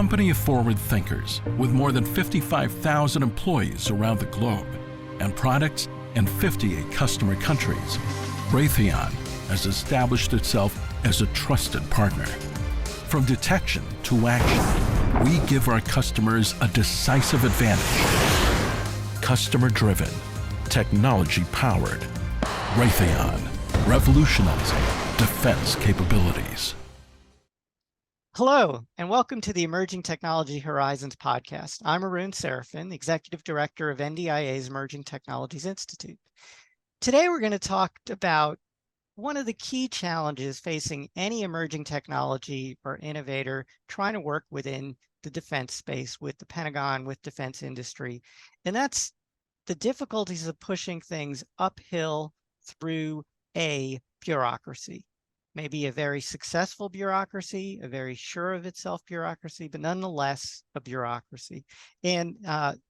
company of forward thinkers with more than 55,000 employees around the globe and products in 58 customer countries, Raytheon has established itself as a trusted partner. From detection to action, we give our customers a decisive advantage. Customer-driven, technology-powered. Raytheon, revolutionizing defense capabilities. Hello, and welcome to the Emerging Technology Horizons podcast. I'm Arun Serafin, the Executive Director of NDIA's Emerging Technologies Institute. Today, we're going to talk about one of the key challenges facing any emerging technology or innovator trying to work within the defense space with the Pentagon, with defense industry, and that's the difficulties of pushing things uphill through a bureaucracy. Maybe a very successful bureaucracy, a very sure of itself bureaucracy, but nonetheless a bureaucracy. And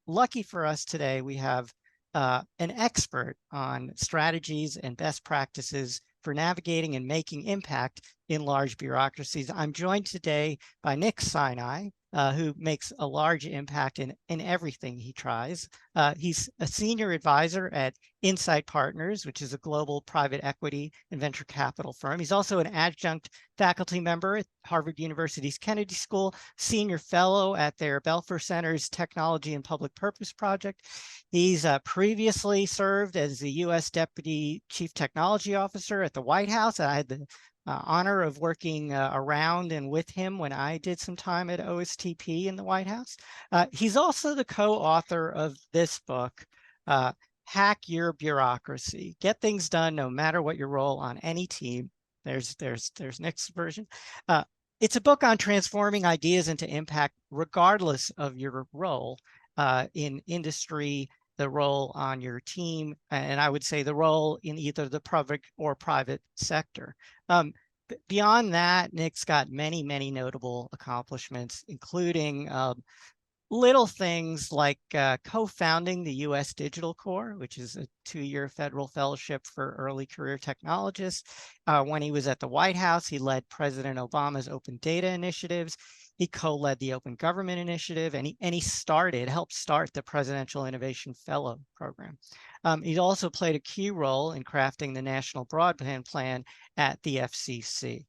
lucky for us today, we have an expert on strategies and best practices for navigating and making impact in large bureaucracies. I'm joined today by Nick Sinai, who makes a large impact in everything he tries. He's a senior advisor at Insight Partners, which is a global private equity and venture capital firm. He's also an adjunct faculty member at Harvard University's Kennedy School, senior fellow at their Belfer Center's Technology and Public Purpose Project. He's previously served as the U.S. Deputy Chief Technology Officer at the White House. I had the honor of working around and with him when I did some time at OSTP in the White House. He's also the co-author of this book, Hack Your Bureaucracy. Get things done no matter what your role on any team. There's Nick's version. It's a book on transforming ideas into impact regardless of your role in industry, the role on your team, and I would say the role in either the public or private sector. Beyond that, Nick's got many, many notable accomplishments, including little things like co-founding the U.S. Digital Corps, which is a 2-year federal fellowship for early career technologists. When he was at the White House, he led President Obama's open data initiatives. He co-led the Open Government Initiative, and he helped start the Presidential Innovation Fellow Program. He also played a key role in crafting the National Broadband Plan at the FCC.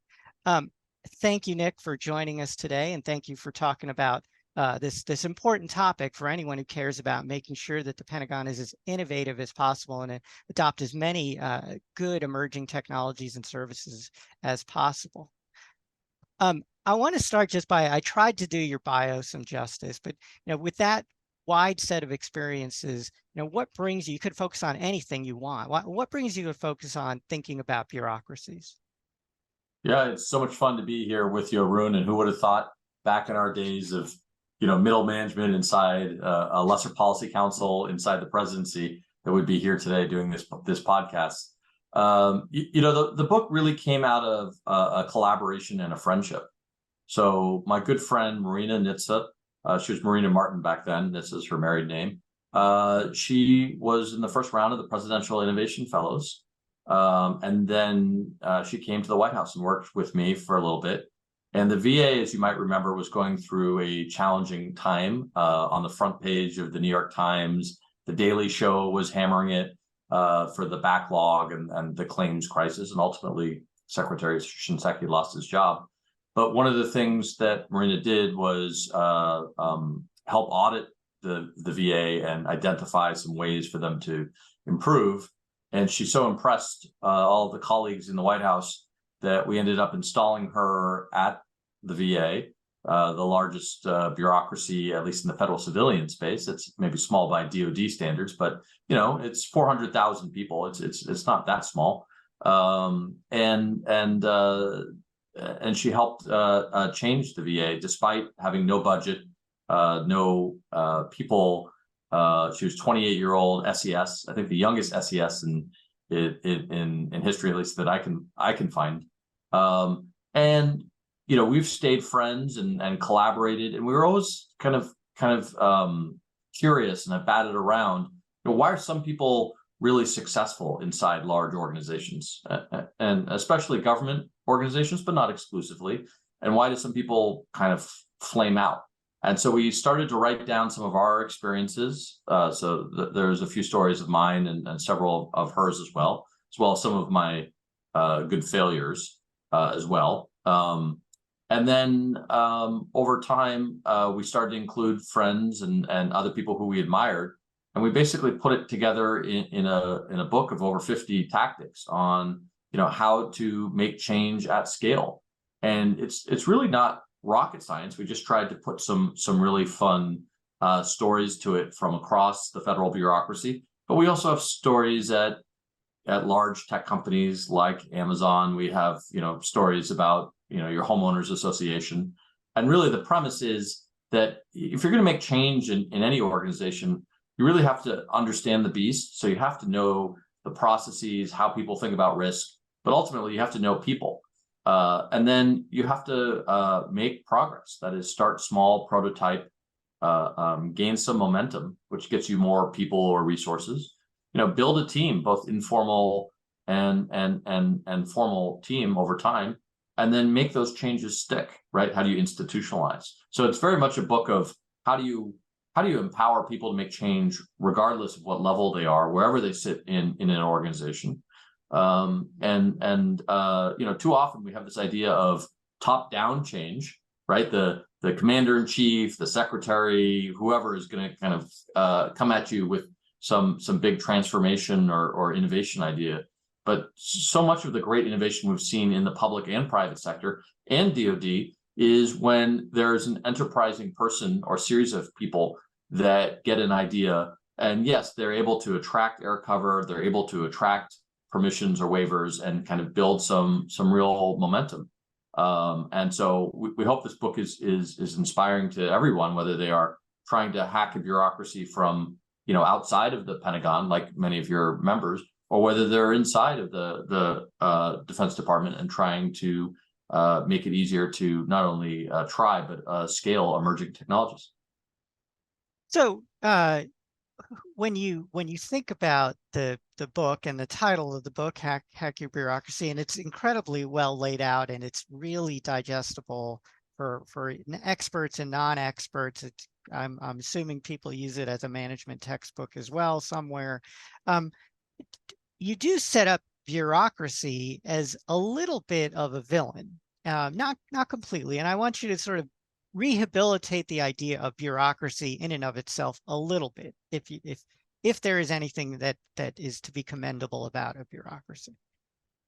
Thank you, Nick, for joining us today, and thank you for talking about this important topic for anyone who cares about making sure that the Pentagon is as innovative as possible and adopt as many good emerging technologies and services as possible. I want to start just by, I tried to do your bio some justice, but with that wide set of experiences, what brings you could focus on anything you want. What brings you to focus on thinking about bureaucracies? Yeah, it's so much fun to be here with you, Arun, and who would have thought back in our days of middle management inside a lesser policy council inside the presidency that would be here today doing this podcast. The book really came out of a collaboration and a friendship. So my good friend Marina Nitze, she was Marina Martin back then. This is her married name. She was in the first round of the Presidential Innovation Fellows, and then she came to the White House and worked with me for a little bit. And the VA, as you might remember, was going through a challenging time. On the front page of the New York Times, The Daily Show was hammering it for the backlog and the claims crisis, and ultimately Secretary Shinseki lost his job. But one of the things that Marina did was help audit the VA and identify some ways for them to improve. And she so impressed all of the colleagues in the White House that we ended up installing her at the VA, the largest bureaucracy, at least in the federal civilian space. It's maybe small by DoD standards, but it's 400,000 people. It's not that small. And she helped change the VA despite having no budget, no people. She was 28-year-old SES, I think the youngest SES in history, at least that I can find. We've stayed friends and collaborated, and we were always kind of curious and have batted around. Why are some people really successful inside large organizations, and especially government organizations, but not exclusively? And why do some people kind of flame out? And so we started to write down some of our experiences. There's a few stories of mine and several of hers as well as some of my good failures as well. And then over time, we started to include friends and other people who we admired. And we basically put it together in a book of over 50 tactics on, how to make change at scale. And it's really not rocket science. We just tried to put some really fun stories to it from across the federal bureaucracy. But we also have stories at large tech companies like Amazon. We have, stories about, your homeowners association. And really the premise is that if you're going to make change in any organization, you really have to understand the beast. So you have to know the processes, how people think about risk, but ultimately you have to know people. And then you have to make progress. That is, start small, prototype, gain some momentum, which gets you more people or resources. Build a team, both informal and formal team over time, and then make those changes stick. Right? How do you institutionalize? So it's very much a book of how do you empower people to make change, regardless of what level they are, wherever they sit in an organization. Too often we have this idea of top-down change, right? The commander-in-chief, the secretary, whoever is going to kind of come at you with some big transformation or innovation idea. But so much of the great innovation we've seen in the public and private sector and DoD is when there's an enterprising person or series of people that get an idea, and yes, they're able to attract air cover, they're able to attract permissions or waivers and kind of build some real momentum. And so we hope this book is inspiring to everyone, whether they are trying to hack a bureaucracy from outside of the Pentagon, like many of your members, or whether they're inside of the Defense Department and trying to make it easier to not only try but scale emerging technologies. So when you think about the book and the title of the book, Hack Your Bureaucracy, and it's incredibly well laid out and it's really digestible for experts and non-experts. I'm assuming people use it as a management textbook as well somewhere. You do set up bureaucracy as a little bit of a villain, not completely. And I want you to sort of rehabilitate the idea of bureaucracy in and of itself a little bit, if there is anything that is to be commendable about a bureaucracy.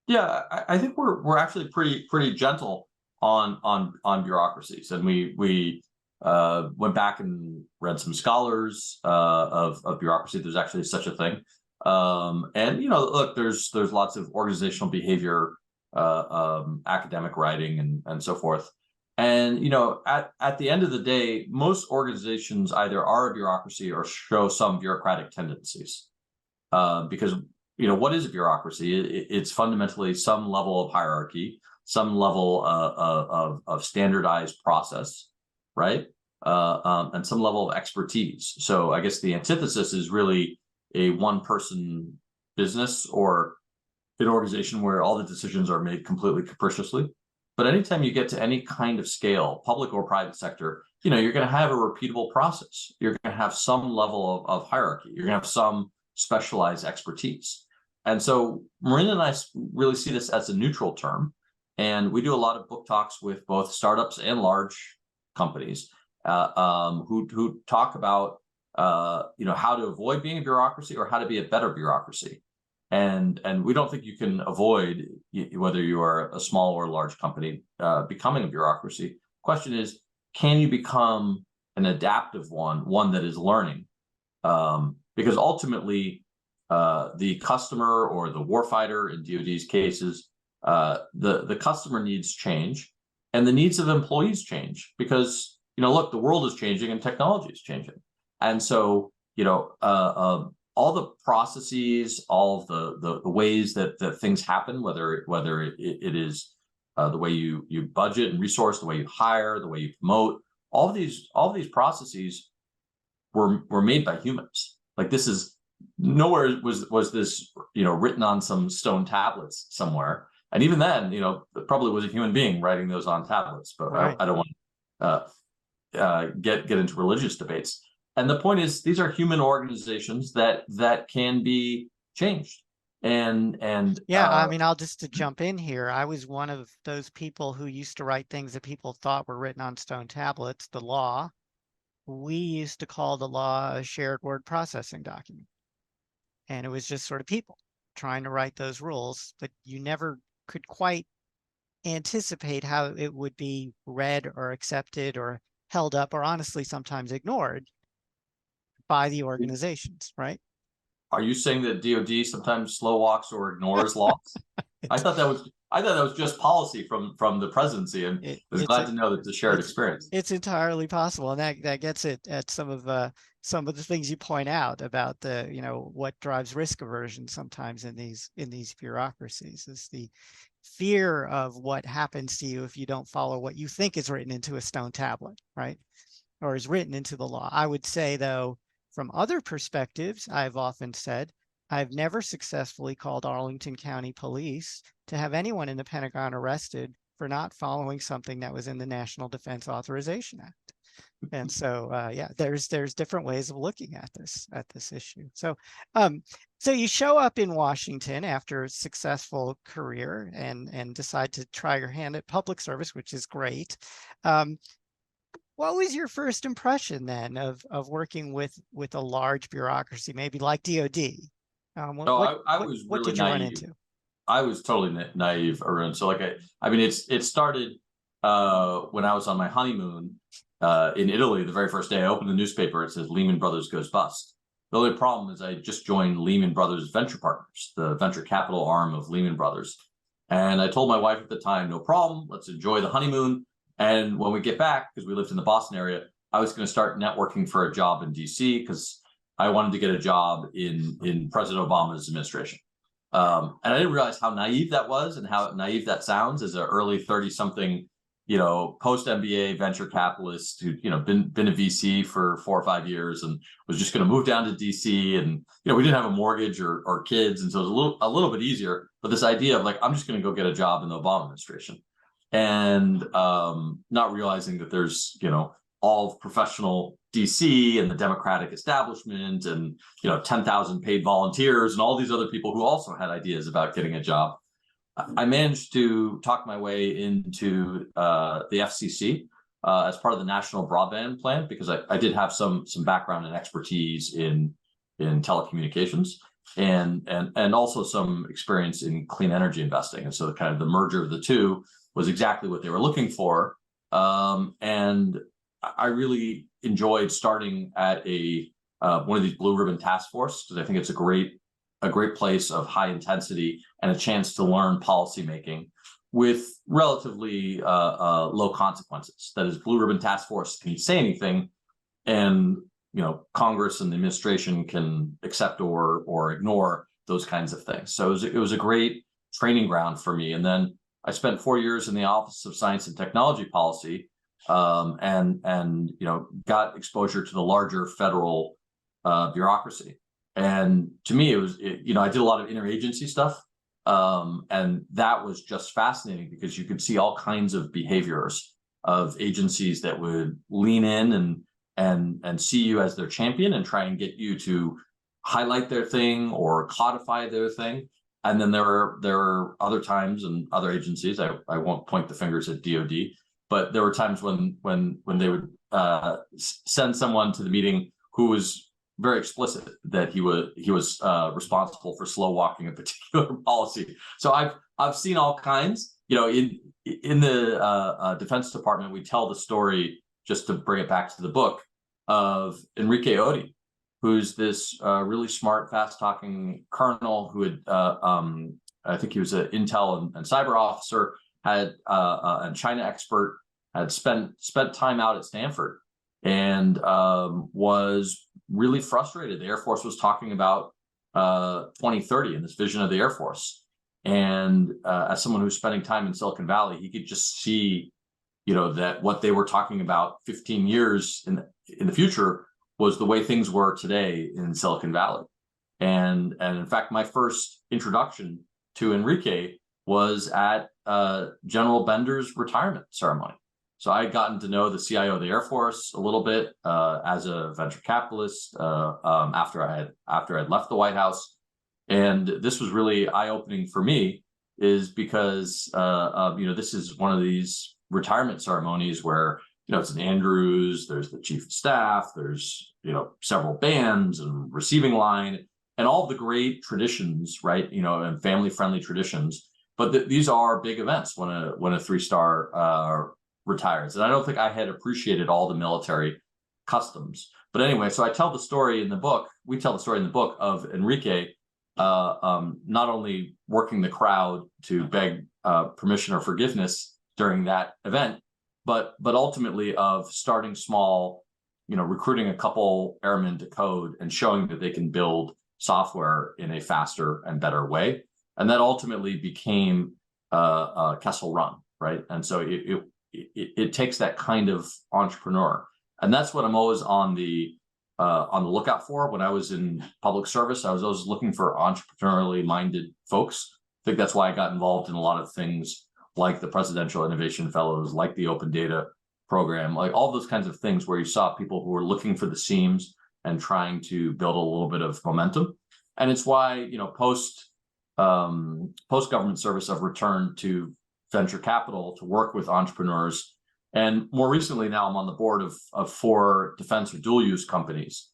Yeah, I think we're actually pretty gentle on bureaucracies, and we went back and read some scholars of bureaucracy. There's actually such a thing, and look, there's lots of organizational behavior, academic writing, and so forth. And at the end of the day, most organizations either are a bureaucracy or show some bureaucratic tendencies, because what is a bureaucracy? It's fundamentally some level of hierarchy, some level of standardized process, right? And some level of expertise. So I guess the antithesis is really a one-person business or an organization where all the decisions are made completely capriciously. But anytime you get to any kind of scale, public or private sector, you're going to have a repeatable process. You're going to have some level of hierarchy. You're going to have some specialized expertise. And so Marina and I really see this as a neutral term. And we do a lot of book talks with both startups and large companies who talk about how to avoid being a bureaucracy or how to be a better bureaucracy. And we don't think you can avoid, whether you are a small or large company, becoming a bureaucracy. Question is, can you become an adaptive one that is learning? Because ultimately, the customer or the warfighter in DoD's cases, the customer needs change, and the needs of employees change because look, the world is changing and technology is changing, and so all the processes, all of the ways that things happen, whether it is the way you budget and resource, the way you hire, the way you promote, all of these processes were made by humans. Like, this is nowhere was this written on some stone tablets somewhere, and even then it probably was a human being writing those on tablets. But right. I don't want get into religious debates. And the point is, these are human organizations that can be changed. And yeah, I mean, I'll just to jump in here. I was one of those people who used to write things that people thought were written on stone tablets, the law. We used to call the law a shared word processing document. And it was just sort of people trying to write those rules, but you never could quite anticipate how it would be read or accepted or held up, or honestly sometimes ignored by the organizations, right? are you saying that DoD sometimes slow walks or ignores laws? I thought that was just policy from the presidency, and was glad to know that it's a shared experience. It's entirely possible, and that gets it at some of the things you point out about the what drives risk aversion sometimes in these bureaucracies is the fear of what happens to you if you don't follow what you think is written into a stone tablet, right? Or is written into the law. I would say, though, from other perspectives, I've often said, I've never successfully called Arlington County Police to have anyone in the Pentagon arrested for not following something that was in the National Defense Authorization Act. And so, yeah, there's different ways of looking at this issue. So, so you show up in Washington after a successful career and decide to try your hand at public service, which is great. What was your first impression then of working with a large bureaucracy, maybe like DoD? I was what really did you run naive. into? I was totally naive, Arun. So I mean, it started when I was on my honeymoon in Italy. The very first day I opened the newspaper, it says Lehman Brothers goes bust. The only problem is I just joined Lehman Brothers Venture Partners, the venture capital arm of Lehman Brothers. And I told my wife at the time, no problem, let's enjoy the honeymoon. And when we get back, because we lived in the Boston area, I was going to start networking for a job in DC because I wanted to get a job in President Obama's administration. And I didn't realize how naive that was and how naive that sounds as an early 30-something, post MBA venture capitalist who, been a VC for 4 or 5 years and was just going to move down to DC. And, we didn't have a mortgage or kids. And so it was a little bit easier. But this idea of like, I'm just going to go get a job in the Obama administration. And not realizing that there's, all of professional DC and the Democratic establishment and, 10,000 paid volunteers and all these other people who also had ideas about getting a job. I managed to talk my way into the FCC as part of the National Broadband Plan because I did have some background and expertise in telecommunications and also some experience in clean energy investing. And so kind of the merger of the two was exactly what they were looking for. And I really enjoyed starting at one of these blue ribbon task force because I think it's a great place of high intensity and a chance to learn policymaking with relatively low consequences. That is, blue ribbon task force can say anything, and Congress and the administration can accept or ignore those kinds of things. So it was a great training ground for me. And then I spent 4 years in the Office of Science and Technology Policy, and got exposure to the larger federal bureaucracy. And to me, I did a lot of interagency stuff, and that was just fascinating because you could see all kinds of behaviors of agencies that would lean in and see you as their champion and try and get you to highlight their thing or codify their thing. And then there are other times and other agencies, I won't point the fingers at DoD, but there were times when they would send someone to the meeting who was very explicit that he was responsible for slow walking a particular policy. So I've seen all kinds. In the Defense Department, we tell the story, just to bring it back to the book, of Enrique Odi, who's this really smart, fast-talking colonel who had, I think he was an intel and cyber officer, had a China expert, had spent time out at Stanford, and was really frustrated. The Air Force was talking about 2030 and this vision of the Air Force. And as someone who's spending time in Silicon Valley, he could just see, that what they were talking about 15 years in the future was the way things were today in Silicon Valley. And in fact, my first introduction to Enrique was at General Bender's retirement ceremony. So I had gotten to know the CIO of the Air Force a little bit as a venture capitalist after I'd left the White House, and this was really eye-opening for me, is because this is one of these retirement ceremonies where it's in Andrews, there's the chief of staff, there's several bands and receiving line and all the great traditions, right? And family-friendly traditions. But these are big events when a three-star retires, and I don't think I had appreciated all the military customs. But anyway, so I tell the story in the book. We tell the story in the book of Enrique not only working the crowd to beg permission or forgiveness during that event, but ultimately of starting small, recruiting a couple airmen to code and showing that they can build software in a faster and better way. And that ultimately became Kessel Run, right? And so it takes that kind of entrepreneur, and that's what I'm always on the lookout for. When I was in public service, I was always looking for entrepreneurially minded folks. I think that's why I got involved in a lot of things like the Presidential Innovation Fellows, like the Open Data Program, like all those kinds of things where you saw people who were looking for the seams and trying to build a little bit of momentum. And it's why, post government service, I've returned to venture capital to work with entrepreneurs. And more recently, now I'm on the board of 4 defense or dual use companies.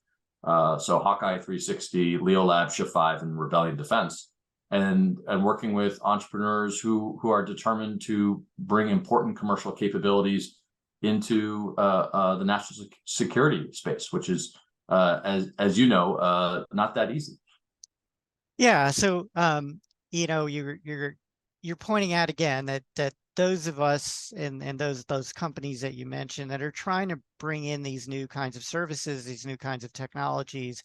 So Hawkeye 360, Leo Lab, Shift5, and Rebellion Defense, and working with entrepreneurs who are determined to bring important commercial capabilities into the national security space, which is, as you know, not that easy. Yeah. So, you're pointing out again that those of us and those companies that you mentioned that are trying to bring in these new kinds of services, these new kinds of technologies,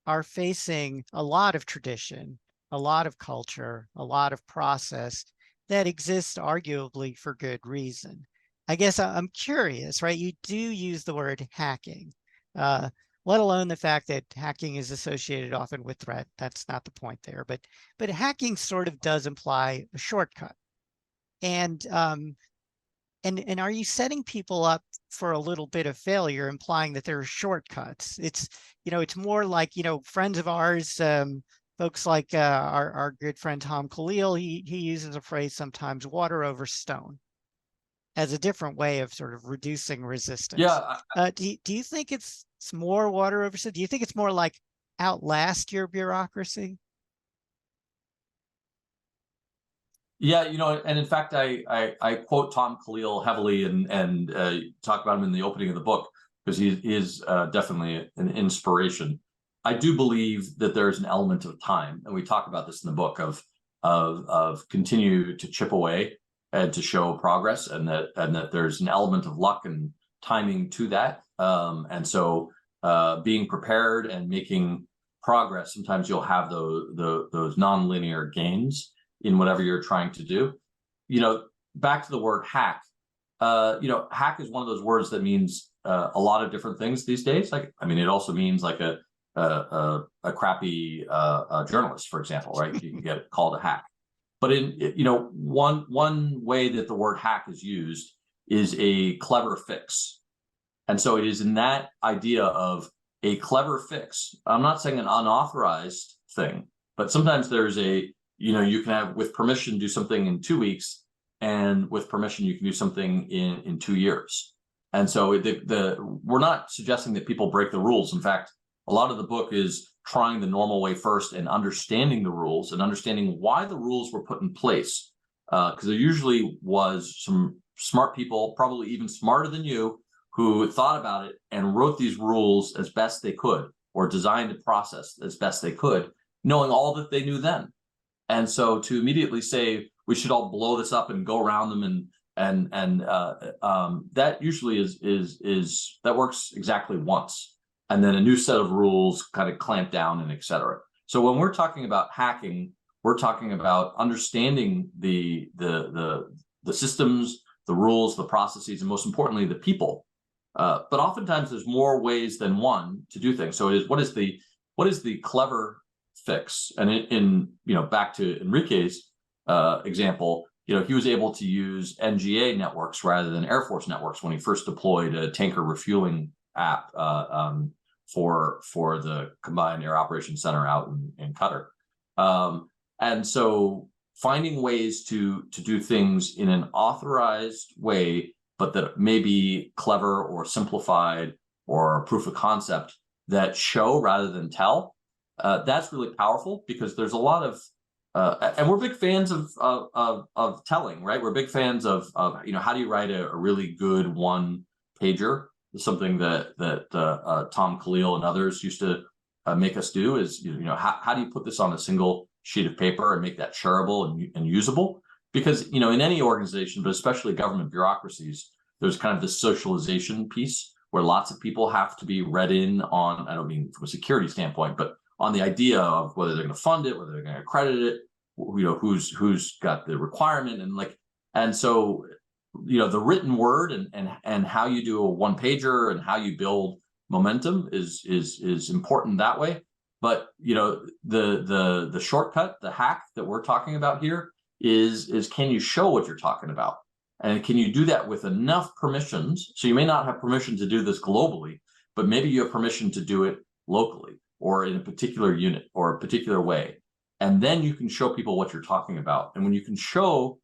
are facing a lot of tradition, a lot of culture, a lot of process that exists arguably for good reason. I guess I'm curious, right? You do use the word hacking, let alone the fact that hacking is associated often with threat. That's not the point there, but hacking sort of does imply a shortcut. And are you setting people up for a little bit of failure, implying that there are shortcuts? It's more like friends of ours, folks like our good friend Tom Khalil. He uses a phrase sometimes, "water over stone," as a different way of sort of reducing resistance. Yeah. Do you think it's more water over stone? Do you think it's more like outlast your bureaucracy? Yeah, and in fact, I quote Tom Khalil heavily and talk about him in the opening of the book because he is definitely an inspiration. I do believe that there's an element of time, and we talk about this in the book of continue to chip away and to show progress, and that there's an element of luck and timing to that. And so being prepared and making progress, sometimes you'll have those nonlinear gains in whatever you're trying to do. Back to the word hack. Hack is one of those words that means a lot of different things these days. It also means like a crappy journalist, for example, right? You can get called a hack. But one way that the word hack is used is a clever fix. And so it is in that idea of a clever fix. I'm not saying an unauthorized thing, but sometimes there's you can have, with permission, do something in 2 weeks, and with permission, you can do something in 2 years. And so we're not suggesting that people break the rules. In fact, a lot of the book is trying the normal way first and understanding the rules and understanding why the rules were put in place. Because there usually was some smart people, probably even smarter than you, who thought about it and wrote these rules as best they could, or designed a process as best they could, knowing all that they knew then. And so to immediately say we should all blow this up and go around them and that usually is that works exactly once, and then a new set of rules kind of clamp down and et cetera. So when we're talking about hacking, we're talking about understanding the systems, the rules, the processes, and most importantly, the people. But oftentimes there's more ways than one to do things. So it is what is the clever fix? And in back to Enrique's example, he was able to use NGA networks rather than Air Force networks when he first deployed a tanker refueling app for the Combined Air Operations Center out in Qatar. And so finding ways to do things in an authorized way, but that may be clever or simplified or proof of concept that show rather than tell, that's really powerful, because there's a lot of and we're big fans of telling, right? We're big fans of how do you write a really good one pager? Something that Tom Khalil and others used to make us do is how do you put this on a single sheet of paper and make that shareable and usable? Because in any organization, but especially government bureaucracies, there's kind of this socialization piece where lots of people have to be read in on, I don't mean from a security standpoint, but on the idea of whether they're going to fund it, whether they're going to accredit it, who's got the requirement, and so the written word and how you do a one pager and how you build momentum is important that way. But the shortcut, the hack that we're talking about here is can you show what you're talking about? And can you do that with enough permissions? So you may not have permission to do this globally, but maybe you have permission to do it locally or in a particular unit or a particular way. And then you can show people what you're talking about. And when you can show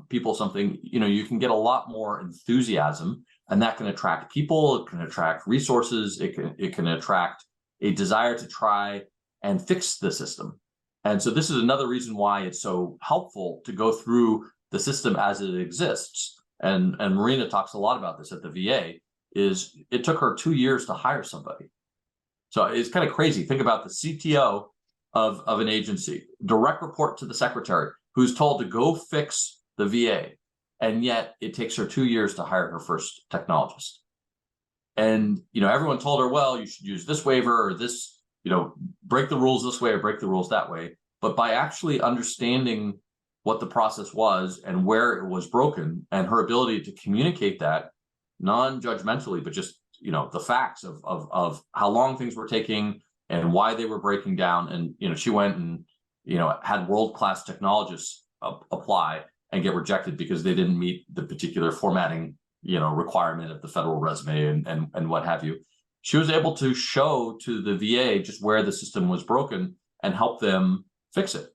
people something, you can get a lot more enthusiasm, and that can attract people, it can attract resources, it can attract a desire to try and fix the system. And so this is another reason why it's so helpful to go through the system as it exists. And Marina talks a lot about this at the VA, is it took her 2 years to hire somebody. So it's kind of crazy. Think about the CTO of an agency, direct report to the secretary, who's told to go fix the VA. And yet it takes her 2 years to hire her first technologist. And, everyone told her, well, you should use this waiver or this, break the rules this way or break the rules that way. But by actually understanding what the process was and where it was broken, and her ability to communicate that non-judgmentally, but just, the facts of how long things were taking and why they were breaking down. And, she went and, had world-class technologists apply and get rejected because they didn't meet the particular formatting, requirement of the federal resume and what have you. She was able to show to the VA just where the system was broken and help them fix it.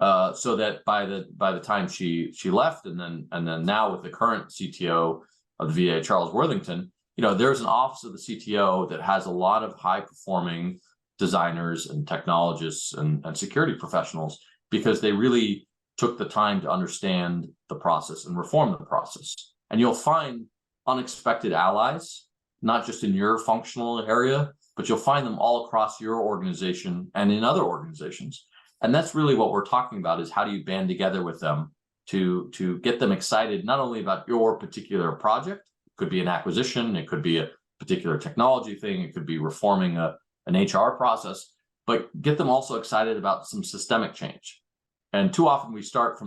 So that by the time she left, and then now with the current CTO of the VA, Charles Worthington, there's an office of the CTO that has a lot of high performing designers and technologists and security professionals, because they really took the time to understand the process and reform the process. And you'll find unexpected allies, not just in your functional area, but you'll find them all across your organization and in other organizations. And that's really what we're talking about, is how do you band together with them to get them excited, not only about your particular project, it could be an acquisition, it could be a particular technology thing, it could be reforming an HR process, but get them also excited about some systemic change. And too often we start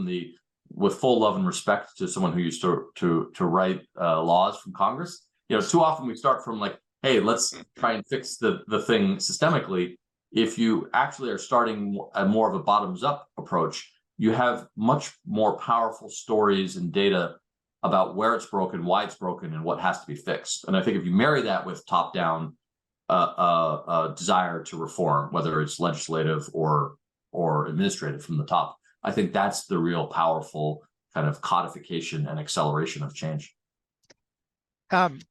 with full love and respect to someone who used to write laws from Congress. Too often we start from like, hey, let's try and fix the thing systemically. If you actually are starting at more of a bottoms up approach, you have much more powerful stories and data about where it's broken, why it's broken, and what has to be fixed. And I think if you marry that with top down desire to reform, whether it's legislative or administrative from the top, I think that's the real powerful kind of codification and acceleration of change.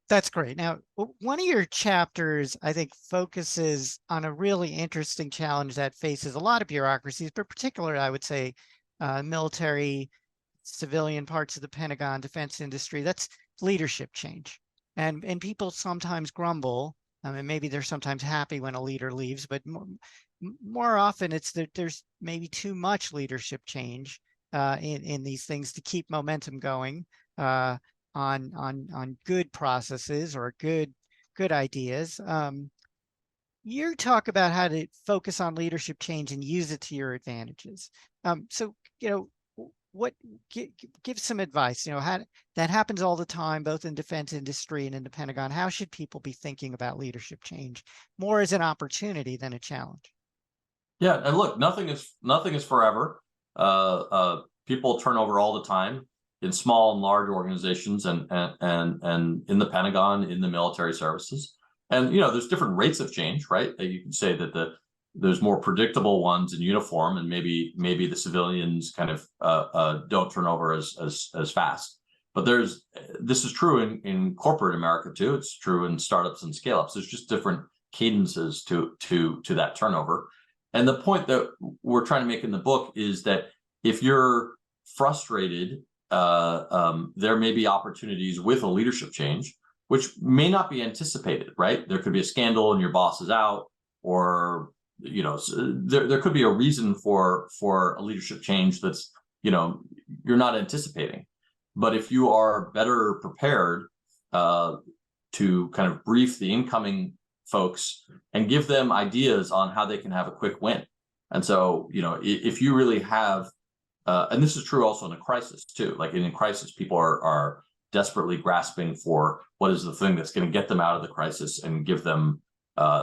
That's great. Now, one of your chapters, I think, focuses on a really interesting challenge that faces a lot of bureaucracies, but particularly, I would say, military, civilian parts of the Pentagon, defense industry. That's leadership change. And people sometimes grumble. I mean, maybe they're sometimes happy when a leader leaves, but more often it's that there's maybe too much leadership change in these things to keep momentum going on good processes or good ideas. You talk about how to focus on leadership change and use it to your advantages. So give some advice. How that happens all the time, both in defense industry and in the Pentagon. How should people be thinking about leadership change more as an opportunity than a challenge? Yeah, and look, nothing is forever. people turn over all the time in small and large organizations, and in the Pentagon, in the military services. And there's different rates of change, right? You can say that there's more predictable ones in uniform, and maybe the civilians kind of don't turn over as fast. But this is true in corporate America too. It's true in startups and scale-ups. There's just different cadences to that turnover. And the point that we're trying to make in the book is that if you're frustrated, there may be opportunities with a leadership change, which may not be anticipated, right? There could be a scandal and your boss is out, or there could be a reason for a leadership change that's you're not anticipating. But if you are better prepared to kind of brief the incoming folks and give them ideas on how they can have a quick win. And so, if you really have, and this is true also in a crisis too, like in a crisis, people are desperately grasping for what is the thing that's going to get them out of the crisis and give them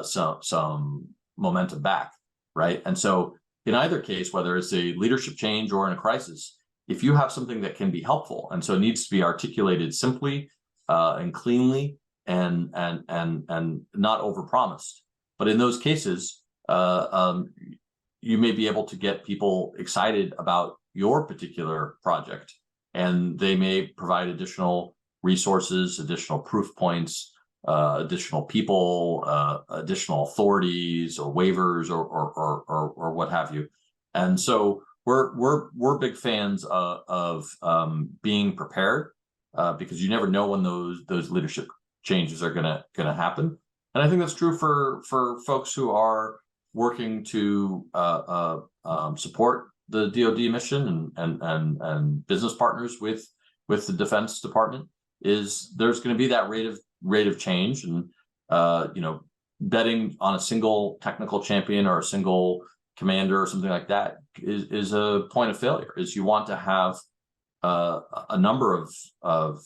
some momentum back, right? And so in either case, whether it's a leadership change or in a crisis, if you have something that can be helpful, and so it needs to be articulated simply and cleanly, and not overpromised. But in those cases, you may be able to get people excited about your particular project, and they may provide additional resources, additional proof points, additional people, additional authorities or waivers or what have you. And so we're big fans of being prepared, because you never know when those leadership changes are gonna happen. And I think that's true for folks who are working to support the DoD mission and business partners with the Defense Department. Is there's going to be that rate of change, and betting on a single technical champion or a single commander or something like that is a point of failure. Is you want to have a number of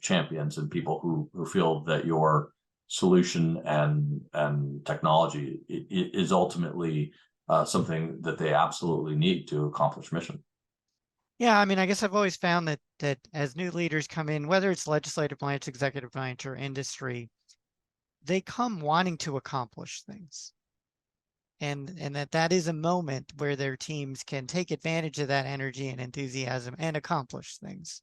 champions and people who feel that your solution and technology is ultimately something that they absolutely need to accomplish mission. Yeah, I mean, I guess I've always found that as new leaders come in, whether it's legislative branch, executive branch, or industry, they come wanting to accomplish things. And that is a moment where their teams can take advantage of that energy and enthusiasm and accomplish things.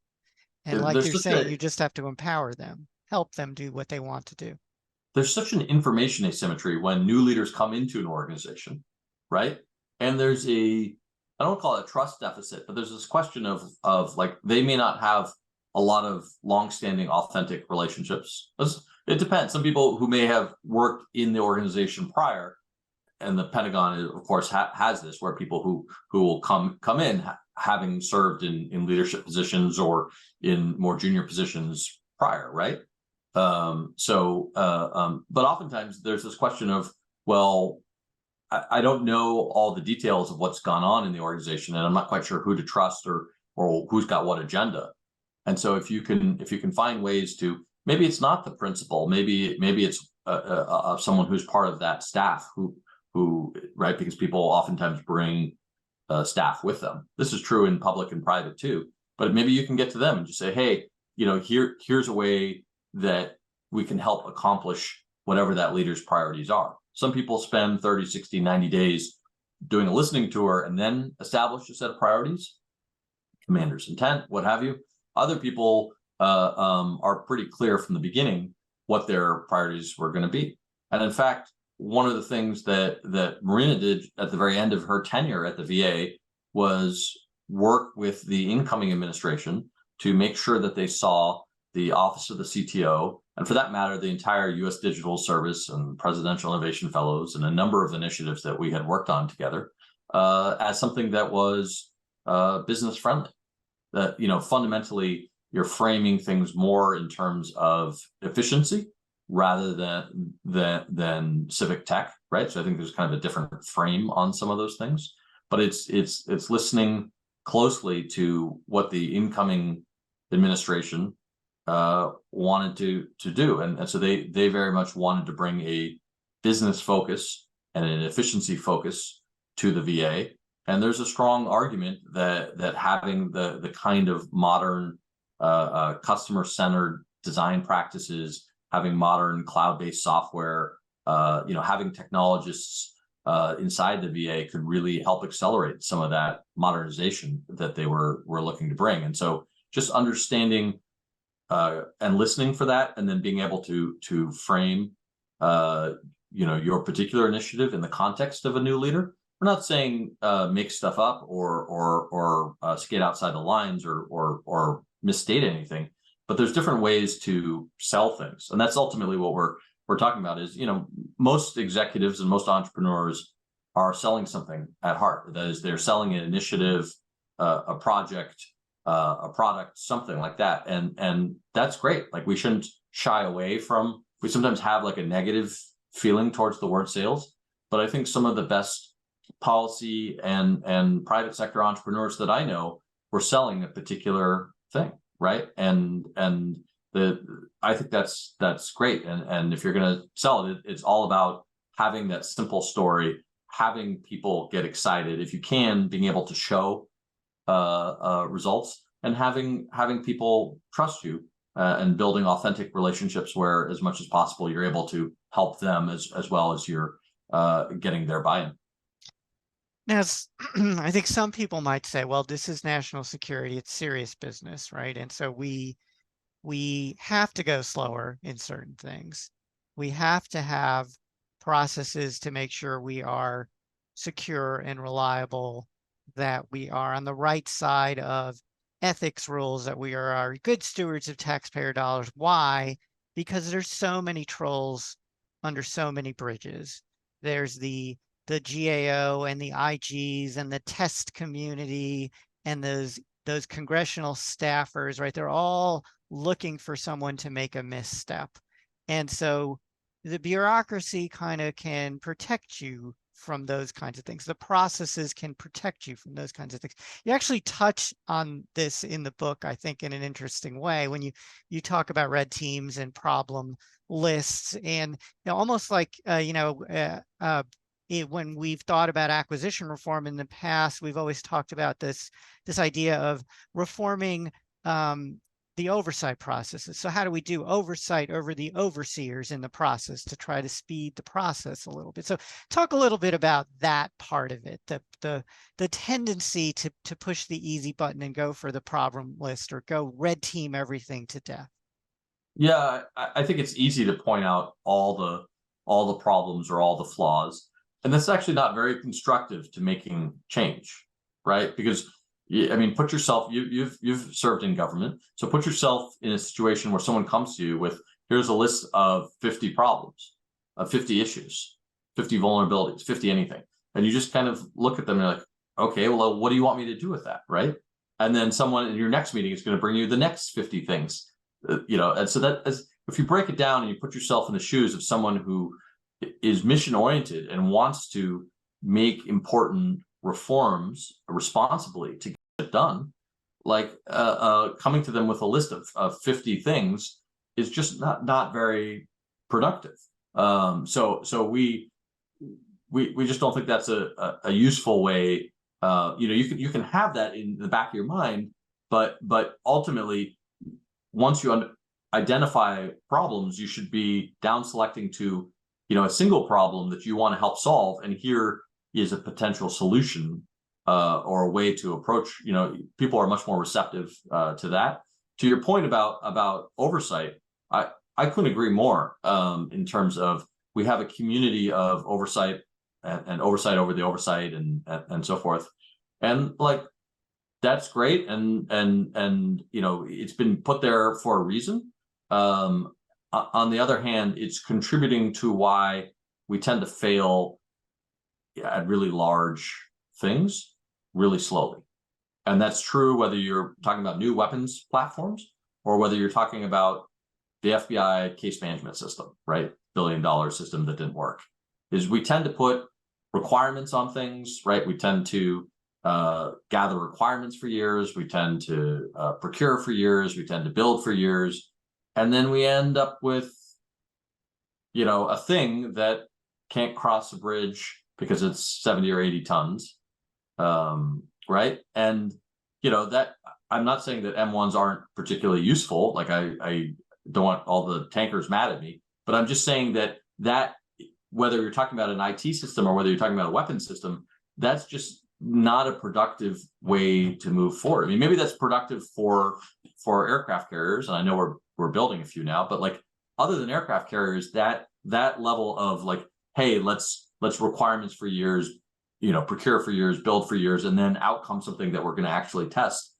And like you're saying, you just have to empower them, help them do what they want to do. There's such an information asymmetry when new leaders come into an organization, right? And there's I don't call it a trust deficit, but there's this question of like, they may not have a lot of longstanding, authentic relationships. It depends. Some people who may have worked in the organization prior, and the Pentagon, of course, has this, where people who will come in having served in leadership positions or in more junior positions prior, right? But oftentimes there's this question of, well, I don't know all the details of what's gone on in the organization, and I'm not quite sure who to trust or who's got what agenda. And so if you can find ways to, maybe it's not the principal, maybe it's someone who's part of that staff who right, because people oftentimes bring staff with them. This is true in public and private too. But maybe you can get to them and just say, hey, here's a way that we can help accomplish whatever that leader's priorities are. Some people spend 30, 60, 90 days doing a listening tour and then establish a set of priorities, commander's intent, what have you. Other people are pretty clear from the beginning what their priorities were going to be. And in fact, one of the things that Marina did at the very end of her tenure at the VA was work with the incoming administration to make sure that they saw the Office of the CTO, and for that matter, the entire U.S. Digital Service and Presidential Innovation Fellows and a number of initiatives that we had worked on together as something that was business friendly. That, fundamentally, you're framing things more in terms of efficiency rather than civic tech, right? So I think there's kind of a different frame on some of those things, but it's listening closely to what the incoming administration wanted to do, and so they very much wanted to bring a business focus and an efficiency focus to the VA, And there's a strong argument that having the kind of modern customer-centered design practices, having modern cloud-based software, having technologists inside the VA could really help accelerate some of that modernization that they were looking to bring. And so just understanding and listening for that, and then being able to frame your particular initiative in the context of a new leader. We're not saying make stuff up or skate outside the lines or misstate anything, but there's different ways to sell things, and that's ultimately what we're talking about. Is most executives and most entrepreneurs are selling something at heart. That is, they're selling an initiative, a project, a product, something like that, and that's great. Like, we shouldn't shy away from. We sometimes have like a negative feeling towards the word sales, but I think some of the best policy and private sector entrepreneurs that I know were selling a particular thing, right? And I think that's great. And if you're going to sell it, it's all about having that simple story, having people get excited, if you can, being able to show results, and having people trust you, and building authentic relationships where, as much as possible, you're able to help them as well as you're getting their buy-in. Now, I think some people might say, well, this is national security, it's serious business, right? And so we have to go slower in certain things. We have to have processes to make sure we are secure and reliable, that we are on the right side of ethics rules, that we are good stewards of taxpayer dollars. Why? Because there's so many trolls under so many bridges. There's the GAO and the IGs and the test community and those congressional staffers, right? They're all looking for someone to make a misstep. And so the bureaucracy kind of can protect you from those kinds of things. The processes can protect you from those kinds of things. You actually touch on this in the book, I think, in an interesting way, when you talk about red teams and problem lists, and almost like when we've thought about acquisition reform in the past, we've always talked about this idea of reforming the oversight processes. So how do we do oversight over the overseers in the process to try to speed the process a little bit? So talk a little bit about that part of it, the tendency to push the easy button and go for the problem list, or go red team everything to death. Yeah, I think it's easy to point out all the problems or all the flaws, and that's actually not very constructive to making change, right? Because put yourself, you've served in government, so put yourself in a situation where someone comes to you with, here's a list of 50 problems, of 50 issues, 50 vulnerabilities, 50 anything, and you just kind of look at them and you're like, okay, well, what do you want me to do with that, right? And then someone in your next meeting is going to bring you the next 50 things, and so that, as if you break it down and you put yourself in the shoes of someone who is mission oriented and wants to make important reforms responsibly to get it done, like coming to them with a list of 50 things is just not very productive. So we just don't think that's a useful way. You can have that in the back of your mind, but ultimately, once you identify problems, you should be down selecting to a single problem that you want to help solve, and here is a potential solution or a way to approach. People are much more receptive to that. To your point about oversight, I couldn't agree more in terms of, we have a community of oversight and oversight over the oversight and so forth, and like, that's great, and it's been put there for a reason. On the other hand, it's contributing to why we tend to fail at really large things really slowly. And that's true whether you're talking about new weapons platforms or whether you're talking about the FBI case management system, right? $1 billion system that didn't work. Is we tend to put requirements on things, right? We tend to gather requirements for years. We tend to procure for years. We tend to build for years. And then we end up with, a thing that can't cross a bridge because it's 70 or 80 tons. right? And that I'm not saying that M1s aren't particularly useful. Like I don't want all the tankers mad at me, but I'm just saying that whether you're talking about an IT system or whether you're talking about a weapon system, that's just not a productive way to move forward. I mean, maybe that's productive for aircraft carriers, and I know we're building a few now, but like other than aircraft carriers, that level of like, hey, let's requirements for years, procure for years, build for years, and then out comes something that we're going to actually test.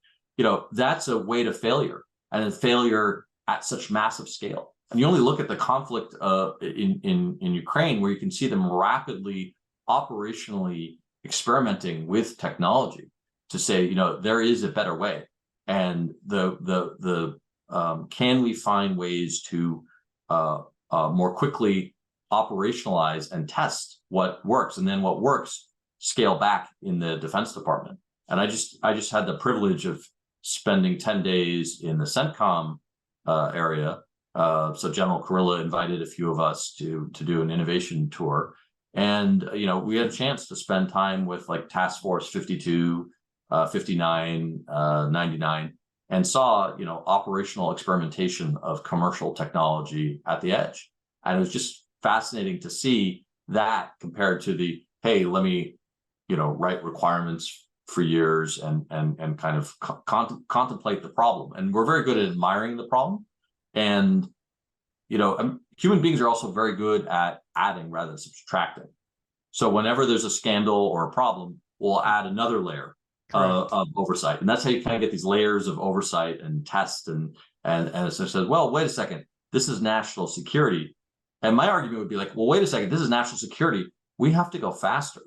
That's a way to failure, and then failure at such massive scale. And you only look at the conflict in Ukraine, where you can see them rapidly operationally experimenting with technology to say, there is a better way. And can we find ways to more quickly operationalize and test what works, and then what works scale back in the Defense Department. And I just had the privilege of spending 10 days in the CENTCOM area. So General Kurilla invited a few of us to do an innovation tour. And, we had a chance to spend time with like Task Force 52, 59, 99, and saw, operational experimentation of commercial technology at the edge. And it was just fascinating to see that compared to the, hey, let me, write requirements for years and kind of contemplate the problem. And we're very good at admiring the problem. And, human beings are also very good at adding rather than subtracting. So whenever there's a scandal or a problem, we'll add another layer of oversight. And that's how you kind of get these layers of oversight and test. And it says, well, wait a second, this is national security. And my argument would be like, well, wait a second, this is national security. We have to go faster.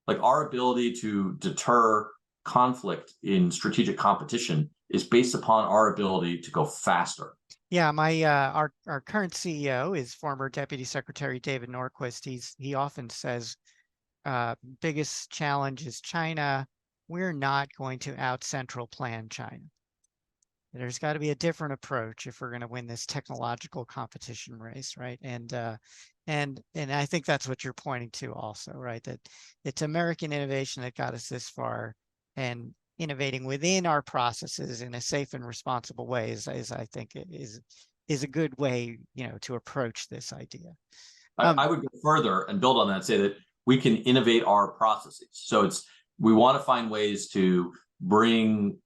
Like our ability to deter conflict in strategic competition is based upon our ability to go faster. Yeah, our current CEO is former Deputy Secretary David Norquist. He often says, biggest challenge is China. We're not going to out-central plan China. There's got to be a different approach if we're going to win this technological competition race, right? And I think that's what you're pointing to also, right? That it's American innovation that got us this far, and innovating within our processes in a safe and responsible way is I think is a good way, to approach this idea. I would go further and build on that and say that we can innovate our processes. So we want to find ways to bring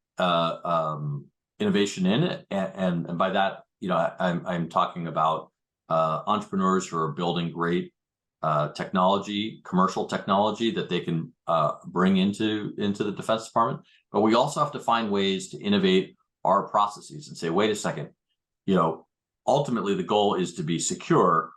innovation in, and by that, I'm talking about entrepreneurs who are building great technology, commercial technology that they can bring into the Defense Department. But we also have to find ways to innovate our processes and say, wait a second, ultimately the goal is to be secure.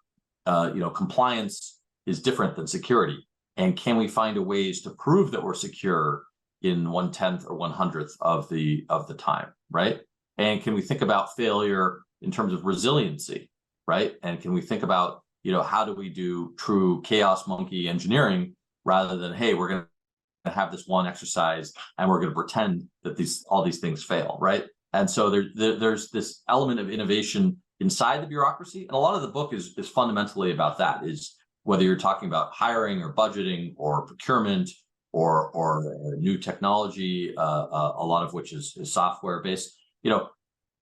Compliance is different than security. And can we find a ways to prove that we're secure in 1/10 or 1/100th of the time, right? And can we think about failure in terms of resiliency, right? And can we think about, how do we do true chaos monkey engineering rather than, hey, we're going to have this one exercise and we're going to pretend that all these things fail, right? And so there's this element of innovation inside the bureaucracy, and a lot of the book is fundamentally about that. Is whether you're talking about hiring or budgeting or procurement or new technology, a lot of which is software based.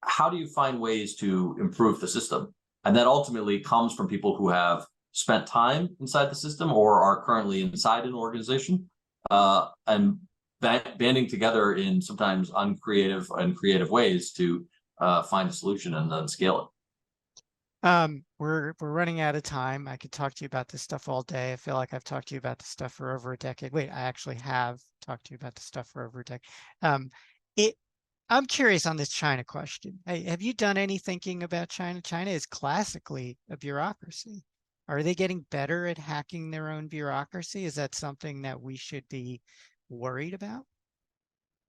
How do you find ways to improve the system? And that ultimately comes from people who have spent time inside the system or are currently inside an organization, and banding together in sometimes uncreative and creative ways to find a solution and then scale it. We're running out of time. I could talk to you about this stuff all day. I feel like I've talked to you about this stuff for over a decade. Wait, I actually have talked to you about this stuff for over a decade. I'm curious on this China question. Have you done any thinking about China? China is classically a bureaucracy. Are they getting better at hacking their own bureaucracy? Is that something that we should be worried about?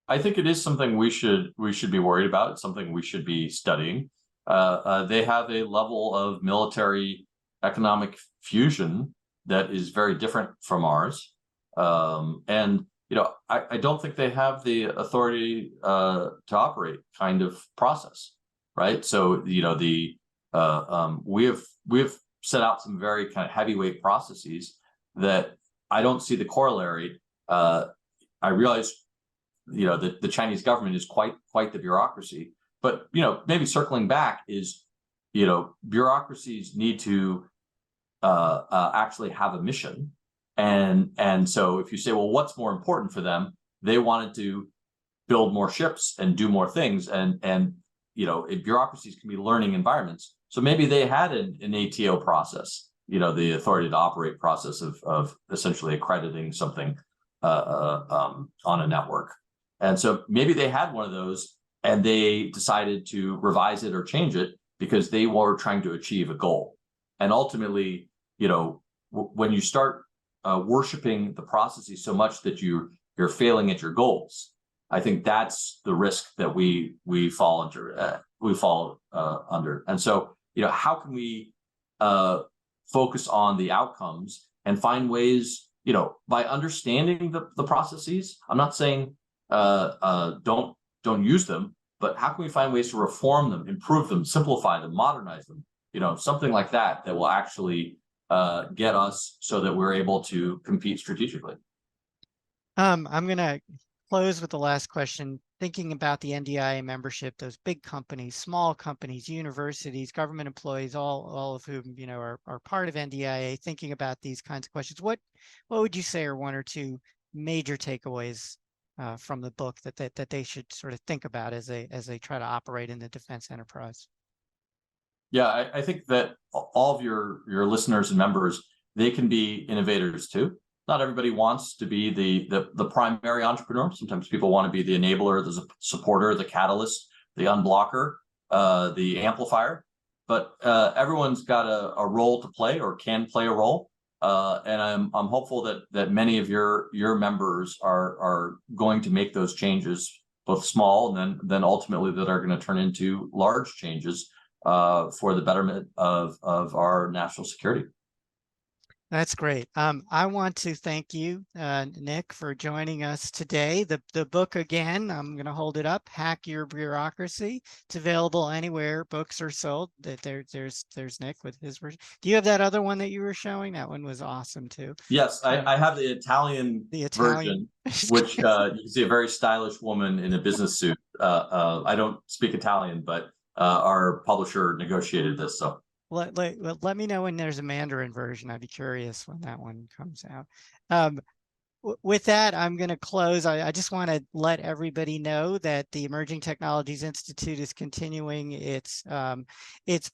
I think it is something we should be worried about. It's something we should be studying. They have a level of military economic fusion that is very different from ours. And I don't think they have the authority to operate kind of process, right? So we have set out some very kind of heavyweight processes that I don't see the corollary I realize, that the Chinese government is quite the bureaucracy. But maybe circling back is, bureaucracies need to actually have a mission, and so if you say, well, what's more important for them? They wanted to build more ships and do more things, and bureaucracies can be learning environments. So maybe they had an ATO process, the authority to operate process of essentially accrediting something on a network. And so maybe they had one of those and they decided to revise it or change it because they were trying to achieve a goal. And ultimately, when you start worshiping the processes so much that you're failing at your goals, I think that's the risk that we fall under. And so, how can we focus on the outcomes and find ways, by understanding the processes? I'm not saying don't use them, but how can we find ways to reform them, improve them, simplify them, modernize them? Something like that will actually get us so that we're able to compete strategically. I'm going to close with the last question. Thinking about the NDIA membership, those big companies, small companies, universities, government employees, all of whom are part of NDIA, thinking about these kinds of questions, what would you say are one or two major takeaways from the book that they should sort of think about as they try to operate in the defense enterprise? Yeah, I think that all of your listeners and members, they can be innovators too. Not everybody wants to be the primary entrepreneur. Sometimes people want to be the enabler, the supporter, the catalyst, the unblocker, the amplifier. But everyone's got a role to play or can play a role. And I'm hopeful that many of your members are going to make those changes, both small and then ultimately that are going to turn into large changes for the betterment of our national security. That's great. I want to thank you, Nick, for joining us today. The book, again, I'm going to hold it up, Hack Your Bureaucracy. It's available anywhere books are sold. There's Nick with his version. Do you have that other one that you were showing? That one was awesome too. Yes, I have the Italian version, which you can see a very stylish woman in a business suit. I don't speak Italian, but our publisher negotiated this, so. Let me know when there's a Mandarin version. I'd be curious when that one comes out. With that, I'm going to close. I just want to let everybody know that the Emerging Technologies Institute is continuing its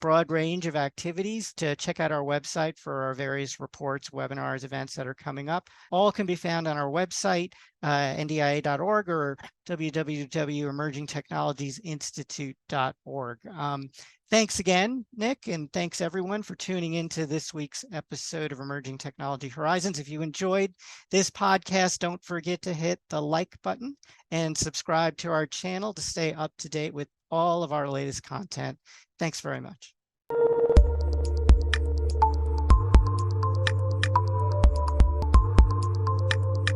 broad range of activities. To check out our website for our various reports, webinars, events that are coming up. All can be found on our website, ndia.org or www.emergingtechnologiesinstitute.org. Thanks again, Nick, and thanks everyone for tuning into this week's episode of Emerging Technology Horizons. If you enjoyed this podcast, don't forget to hit the like button and subscribe to our channel to stay up to date with all of our latest content. Thanks very much.